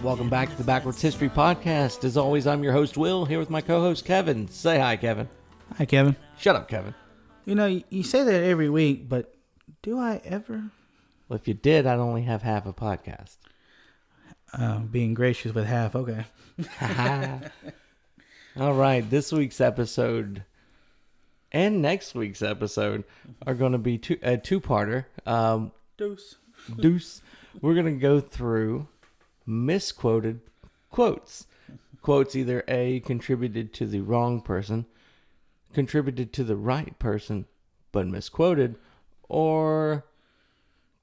Welcome back to the Backwards History Podcast. As always, I'm your host, Will, here with my co-host, Kevin. Say hi, Kevin. Hi, Kevin. Shut up, Kevin. You know, you say that every week, but do I ever? Well, if you did, I'd only have half a podcast. Being gracious with half, okay. All right, this week's episode and next week's episode are going to be a two-parter. Deuce. We're going to go through misquoted quotes. Quotes either A, contributed to the wrong person, contributed to the right person, but misquoted, or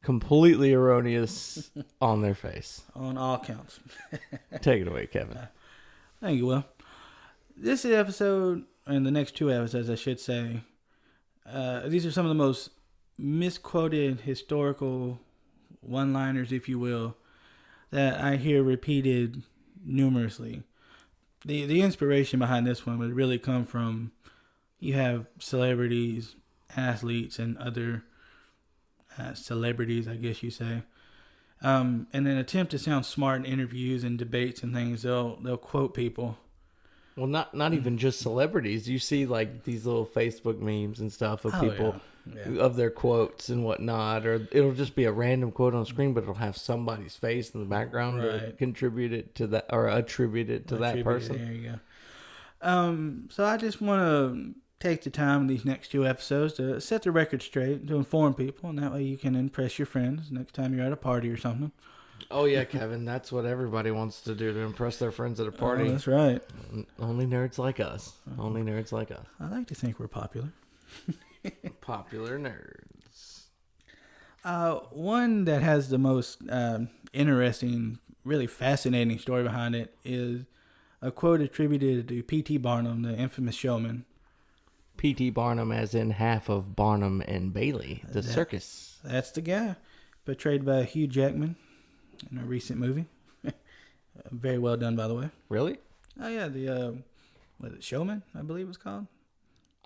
completely erroneous on their face. On all counts. Take it away, Kevin. Thank you, Will. This episode, and the next two episodes, I should say, these are some of the most misquoted historical one-liners, if you will, that I hear repeated numerously. The inspiration behind this one would really come from, you have celebrities, athletes, and other celebrities, I guess you say. In an attempt to sound smart in interviews and debates and things, they'll quote people. Well, not even just celebrities. You see like these little Facebook memes and stuff of people of their quotes and whatnot, or it'll just be a random quote on screen, but it'll have somebody's face in the background to contribute it to that or attribute it to that person. There you go. So I just want to take the time in these next two episodes to set the record straight, to inform people, and that way you can impress your friends next time you're at a party or something. Oh, yeah, Kevin. That's what everybody wants to do, to impress their friends at a party. Oh, that's right. Only nerds like us. Only nerds like us. I like to think we're popular. Popular nerds. One that has the most interesting, really fascinating story behind it is a quote attributed to P.T. Barnum, the infamous showman. P.T. Barnum as in half of Barnum and Bailey, the circus. That's the guy. Portrayed by Hugh Jackman in a recent movie. Very well done, by the way. Really? Oh, yeah. The Showman, I believe it was called.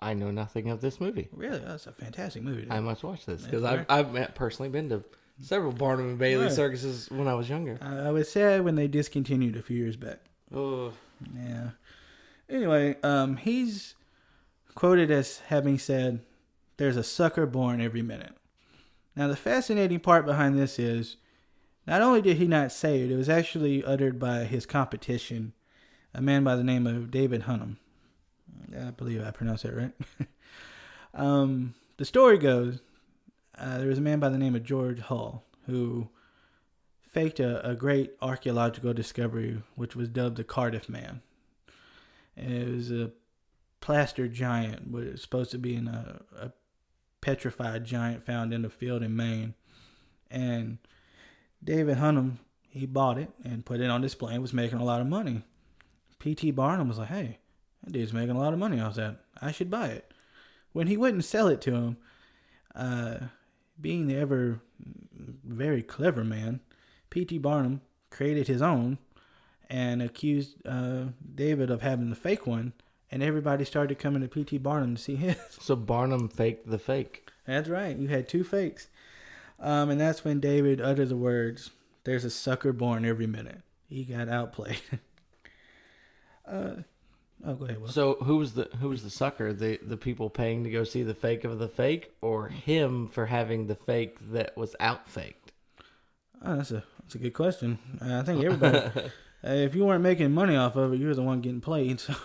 I know nothing of this movie. Really? That's a fantastic movie. I must watch this because I've personally been to several Barnum and Bailey circuses when I was younger. I was sad when they discontinued a few years back. Oh. Yeah. Anyway, he's quoted as having said, "There's a sucker born every minute." Now, the fascinating part behind this is, not only did he not say it, it was actually uttered by his competition, a man by the name of David Hunnam. I believe I pronounced that right. The story goes, there was a man by the name of George Hull who faked a great archaeological discovery, which was dubbed the Cardiff Man. And it was a plaster giant, but it was supposed to be a petrified giant found in the field in Maine. And David Hunnam, he bought it and put it on display and was making a lot of money. P.T. Barnum was like, hey, that dude's making a lot of money off that. I should buy it. When he wouldn't sell it to him, being the ever very clever man, P.T. Barnum created his own and accused David of having the fake one, and everybody started coming to P.T. Barnum to see his. So Barnum faked the fake. That's right. You had two fakes. And that's when David uttered the words, "There's a sucker born every minute." He got outplayed. Go ahead, Will. So who was the sucker? The people paying to go see the fake of the fake, or him for having the fake that was out faked? Oh, that's a good question. I think everybody. If you weren't making money off of it, you were the one getting played. So.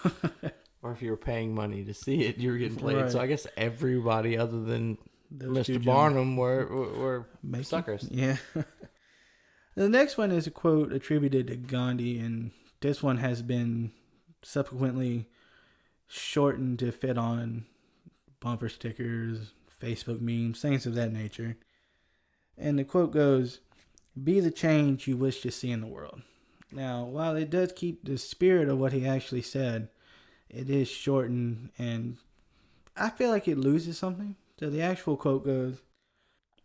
Or if you were paying money to see it, you were getting played. Right. So I guess everybody other than Those Mr. Barnum were suckers. Yeah. The next one is a quote attributed to Gandhi, and this one has been subsequently shortened to fit on bumper stickers, Facebook memes, things of that nature. And the quote goes, "Be the change you wish to see in the world." Now, while it does keep the spirit of what he actually said, it is shortened, and I feel like it loses something. So the actual quote goes,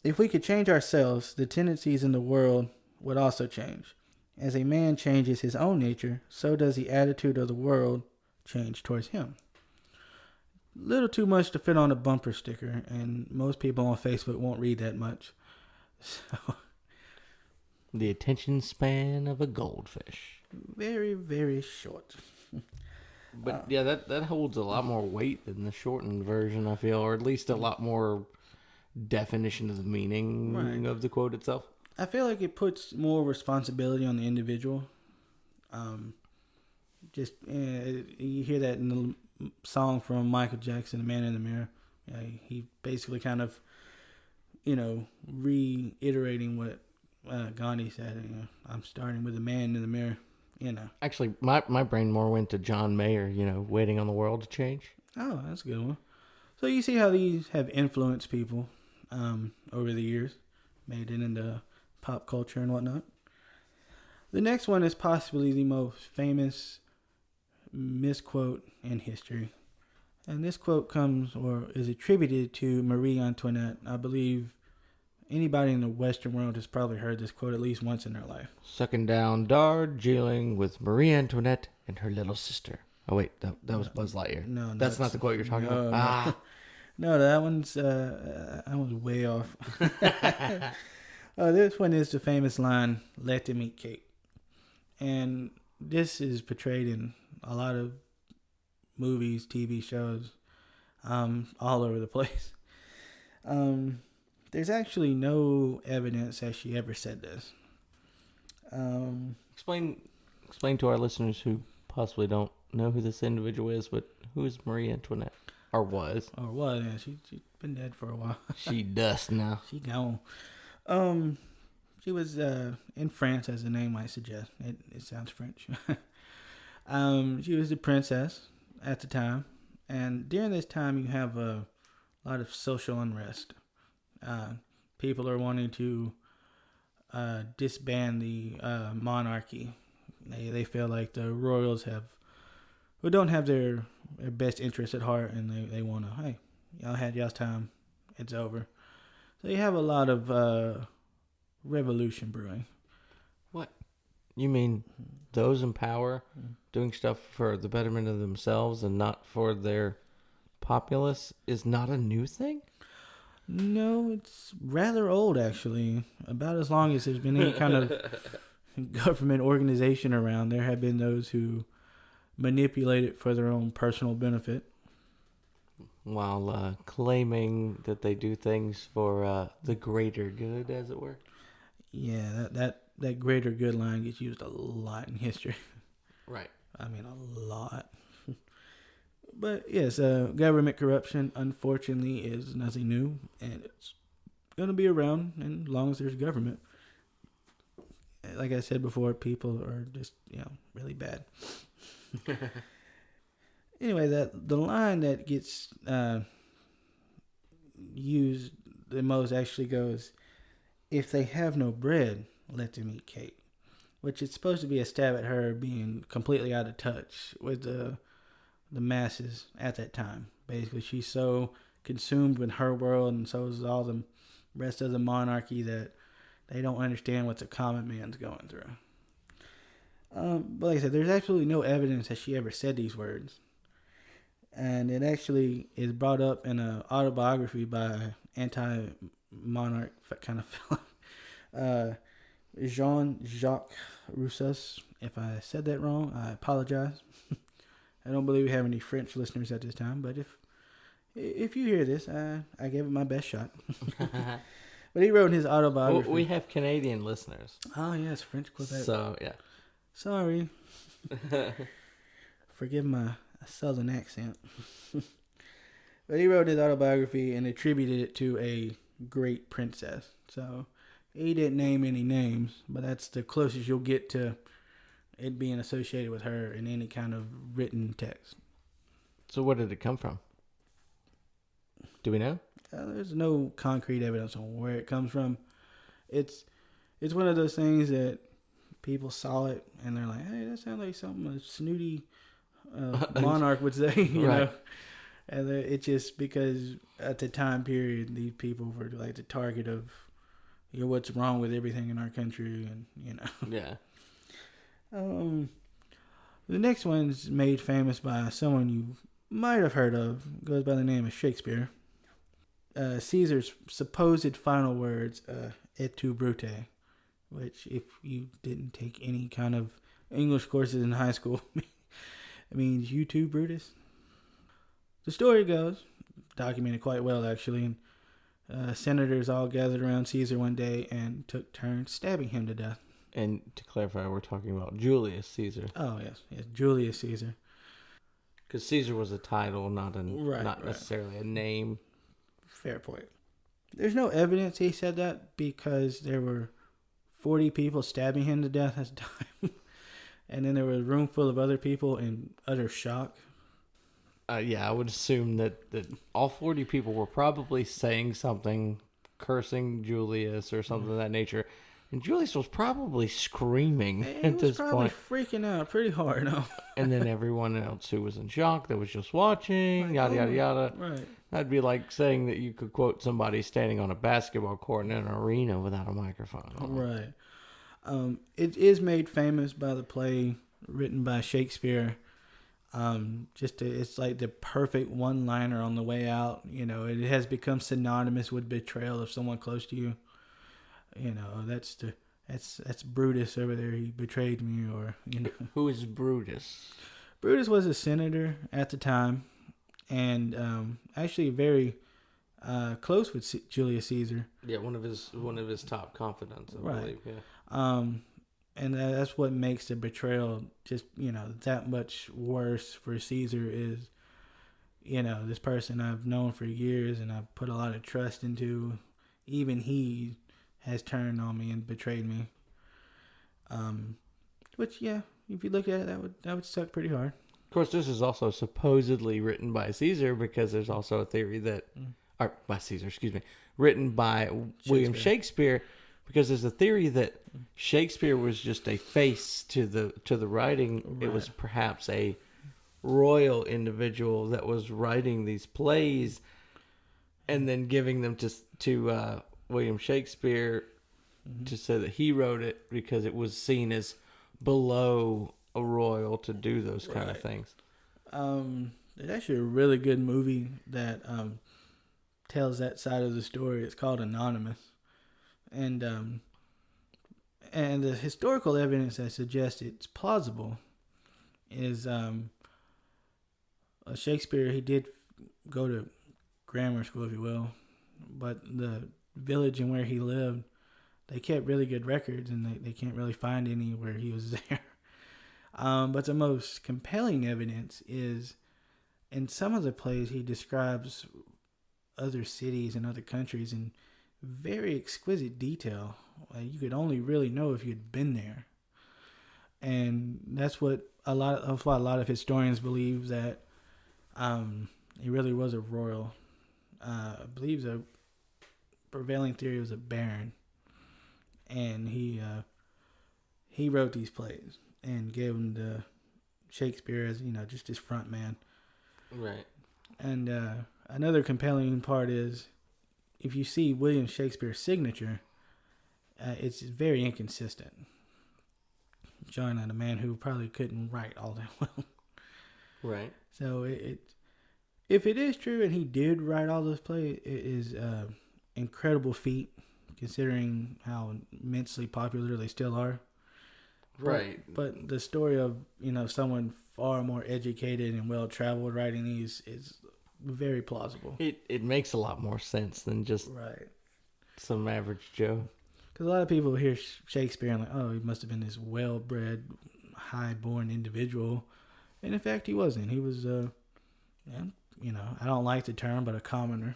"If we could change ourselves, the tendencies in the world would also change. As a man changes his own nature, so does the attitude of the world change towards him." Little too much to fit on a bumper sticker, and most people on Facebook won't read that much. So, The attention span of a goldfish. Very, very short. But yeah, that holds a lot more weight than the shortened version, I feel, or at least a lot more definition of the meaning Right. of the quote itself. I feel like it puts more responsibility on the individual. You hear that in the song from Michael Jackson, "The Man in the Mirror." He basically kind of, reiterating what Gandhi said. I'm starting with the man in the mirror. Actually, my brain more went to John Mayer, waiting on the world to change. Oh, that's a good one. So you see how these have influenced people over the years, made it into pop culture and whatnot. The next one is possibly the most famous misquote in history. And this quote comes or is attributed to Marie Antoinette. I believe anybody in the Western world has probably heard this quote at least once in their life. Sucking down Darjeeling with Marie Antoinette and her little sister. Oh, wait, that was Buzz Lightyear. No, that's not the quote you're talking about. No. Ah. No, that one's way off. This one is the famous line, "Let them eat cake." And this is portrayed in a lot of movies, TV shows, all over the place. There's actually no evidence that she ever said this. Explain to our listeners who possibly don't know who this individual is, but who is Marie Antoinette? Or was? Or was, yeah, she's been dead for a while. She dust now. She gone. She was in France, as the name might suggest. It sounds French. She was a princess at the time, and during this time, you have a lot of social unrest. People are wanting to disband the monarchy. They feel like the royals don't have their best interests at heart, and they want to, hey, y'all had y'all's time, it's over. So you have a lot of revolution brewing. What? You mean those in power doing stuff for the betterment of themselves and not for their populace is not a new thing? No, it's rather old, actually. About as long as there's been any kind of government organization around, there have been those who manipulate it for their own personal benefit. While claiming that they do things for the greater good, as it were. Yeah, that greater good line gets used a lot in history. Right. I mean, a lot. But yes, government corruption, unfortunately, is nothing new, and it's going to be around as long as there's government. Like I said before, people are just, really bad. Anyway, the line that gets used the most actually goes, "If they have no bread, let them eat cake," which is supposed to be a stab at her being completely out of touch with the masses at that time. Basically, she's so consumed with her world, and so is all the rest of the monarchy, that they don't understand what the common man's going through. But like I said, there's absolutely no evidence that she ever said these words. And it actually is brought up in an autobiography by anti-monarch kind of fellow, Jean-Jacques Rousseau. If I said that wrong, I apologize. I don't believe we have any French listeners at this time, but if you hear this, I gave it my best shot. But he wrote in his autobiography. Well, we have Canadian listeners. Oh, yes, French Quebec. So, yeah. Sorry. Forgive my southern accent. But he wrote his autobiography and attributed it to a great princess. So he didn't name any names, but that's the closest you'll get to it being associated with her in any kind of written text. So where did it come from? Do we know? There's no concrete evidence on where it comes from. It's one of those things that people saw it and they're like, hey, that sounds like something a snooty monarch would say, you know. And it's just because at the time period, these people were like the target of, what's wrong with everything in our country, and Yeah. The next one's made famous by someone you might have heard of. Goes by the name of Shakespeare. Caesar's supposed final words, "Et tu, Brute," which if you didn't take any kind of English courses in high school, it means you too, Brutus. The story goes, documented quite well actually, and senators all gathered around Caesar one day and took turns stabbing him to death. And to clarify, we're talking about Julius Caesar. Oh, yes, Julius Caesar. Because Caesar was a title, not necessarily a name. Fair point. There's no evidence he said that because there were 40 people stabbing him to death at the time. And then there was a room full of other people in utter shock. Yeah, I would assume that all 40 people were probably saying something, cursing Julius or something of that nature. And Julius was probably screaming at this point. He was probably freaking out pretty hard. No? And then everyone else who was in shock that was just watching, yada, yada, yada. Right. That'd be like saying that you could quote somebody standing on a basketball court in an arena without a microphone. Right. It is made famous by the play written by Shakespeare. It's like the perfect one-liner on the way out. You know, it has become synonymous with betrayal of someone close to you. You know, that's Brutus over there. He betrayed me, or you know. Who is Brutus? Brutus was a senator at the time, and actually very close with Julius Caesar. Yeah, one of his top confidants, I believe. Yeah. And that's what makes the betrayal just, you know, that much worse for Caesar is, you know, this person I've known for years and I've put a lot of trust into, even he has turned on me and betrayed me. Which, yeah, if you look at it, that would suck pretty hard. Of course, this is also supposedly written by Caesar because there's also a theory that, or by Caesar, written by William Shakespeare. Because there's a theory that Shakespeare was just a face to the writing. Right. It was perhaps a royal individual that was writing these plays and then giving them to William Shakespeare to say that he wrote it because it was seen as below a royal to do those kind of things. There's actually a really good movie that tells that side of the story. It's called Anonymous. And the historical evidence that suggests it's plausible is Shakespeare. He did go to grammar school, if you will, but the village and where he lived, they kept really good records, and they can't really find any where he was there. But the most compelling evidence is in some of the plays he describes other cities and other countries in very exquisite detail. You could only really know if you'd been there, and that's why a lot of historians believe that he really was a royal. I believe the prevailing theory was a baron, and he wrote these plays and gave them to Shakespeare as, you know, just his front man. Right. And another compelling part is, if you see William Shakespeare's signature, it's very inconsistent. Showing that a man who probably couldn't write all that well. Right. So if it is true and he did write all those plays, it is an incredible feat considering how immensely popular they still are. Right. But the story of, you know, someone far more educated and well-traveled writing these is very plausible. It makes a lot more sense than just some average Joe. Because a lot of people hear Shakespeare and like, oh, he must have been this well-bred, high-born individual. And in fact, he wasn't. He was, you know, I don't like the term, but a commoner.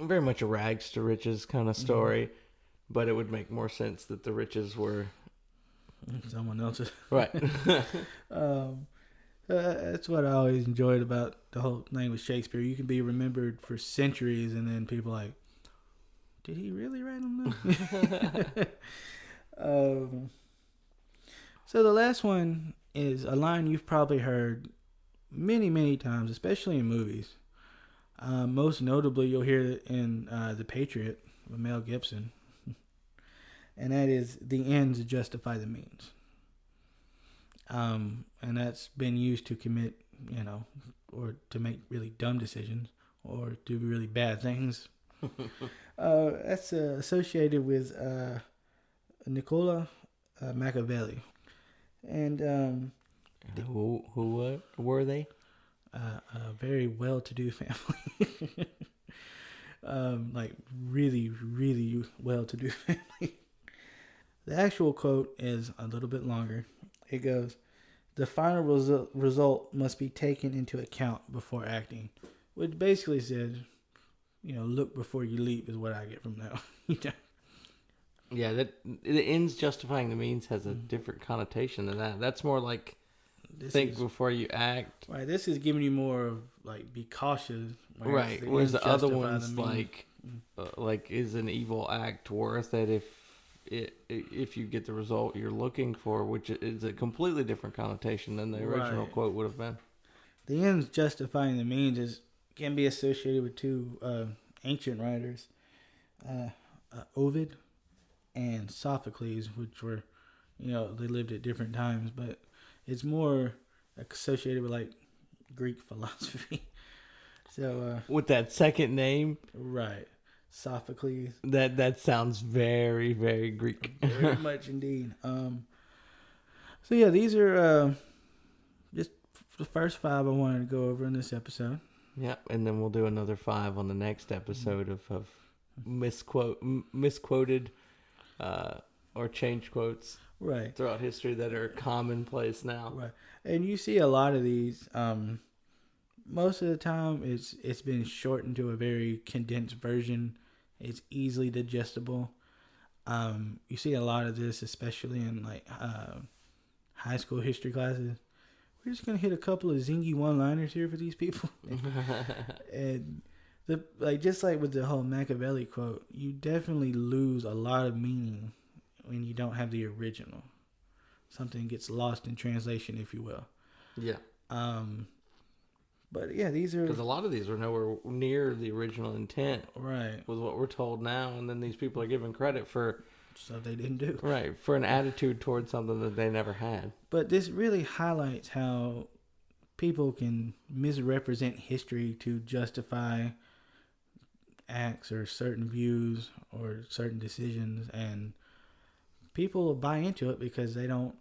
Very much a rags to riches kind of story. But it would make more sense that the riches were someone else's. Right. That's what I always enjoyed about the whole thing with Shakespeare. You can be remembered for centuries, and then people are like, did he really write them? So the last one is a line you've probably heard many, many times, especially in movies. Most notably, you'll hear it in The Patriot with Mel Gibson. And that is, the ends justify the means. And that's been used to commit, you know, or to make really dumb decisions or do really bad things. That's associated with Niccolo Machiavelli. And Who were they? a very well-to-do family. Like really, really well-to-do family. The actual quote is a little bit longer. It goes, "The final result must be taken into account before acting," which basically says, look before you leap is what I get from that. Yeah, that the ends justifying the means has a different connotation than that. That's more like think before you act. Right. This is giving you more of like be cautious. Right. Whereas the other one's like is an evil act worth it if you get the result you're looking for, which is a completely different connotation than the original quote would have been. The ends justifying the means can be associated with two ancient writers, Ovid and Sophocles, which were, they lived at different times, but it's more associated with like Greek philosophy. So with that second name, right, Sophocles. That sounds very, very Greek. Very much indeed. So yeah, these are just the first 5 I wanted to go over in this episode. Yeah, and then we'll do another 5 on the next episode of misquoted or changed quotes right throughout history that are commonplace now. Right, and you see a lot of these. Most of the time, it's been shortened to a very condensed version. It's easily digestible. You see a lot of this, especially in like high school history classes. We're just gonna hit a couple of zingy one-liners here for these people, and just like with the whole Machiavelli quote, you definitely lose a lot of meaning when you don't have the original. Something gets lost in translation, if you will. Yeah. But yeah, these are because a lot of these are nowhere near the original intent, right? With what we're told now, and then these people are given credit for stuff they didn't do, right? For an attitude towards something that they never had. But this really highlights how people can misrepresent history to justify acts or certain views or certain decisions, and people buy into it because they don't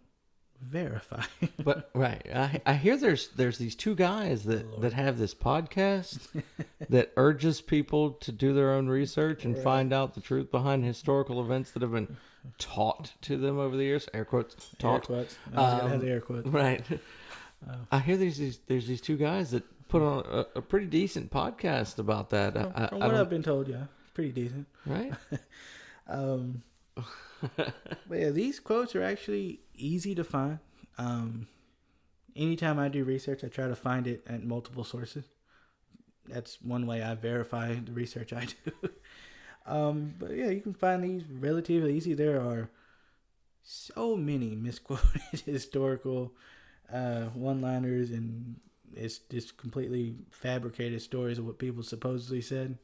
verify. But right, I hear there's these 2 guys that have this podcast that urges people to do their own research and find out the truth behind historical events that have been taught to them over the years. Air quotes. Taught. Air quotes. I have the air quotes. Right. I hear there's these 2 guys that put on a pretty decent podcast about that. From what I've been told, yeah, it's pretty decent. Right. But yeah, these quotes are actually easy to find. Anytime I do research, I try to find it at multiple sources. That's one way I verify the research I do. But yeah, you can find these relatively easy. There are so many misquoted historical one-liners, and it's just completely fabricated stories of what people supposedly said.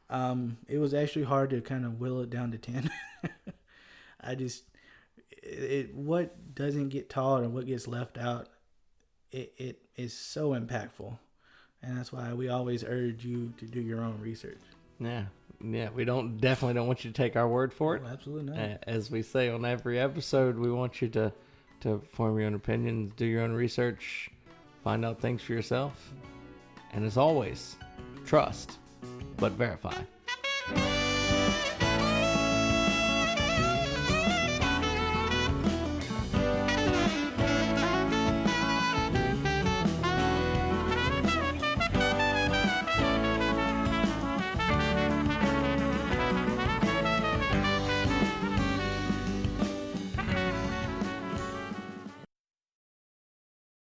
It was actually hard to kind of whittle it down to 10. What doesn't get taught and what gets left out, it is so impactful, and that's why we always urge you to do your own research. Yeah, we definitely don't want you to take our word for it. Oh, absolutely not. As we say on every episode, we want you to form your own opinions, do your own research, find out things for yourself, and as always, trust but verify.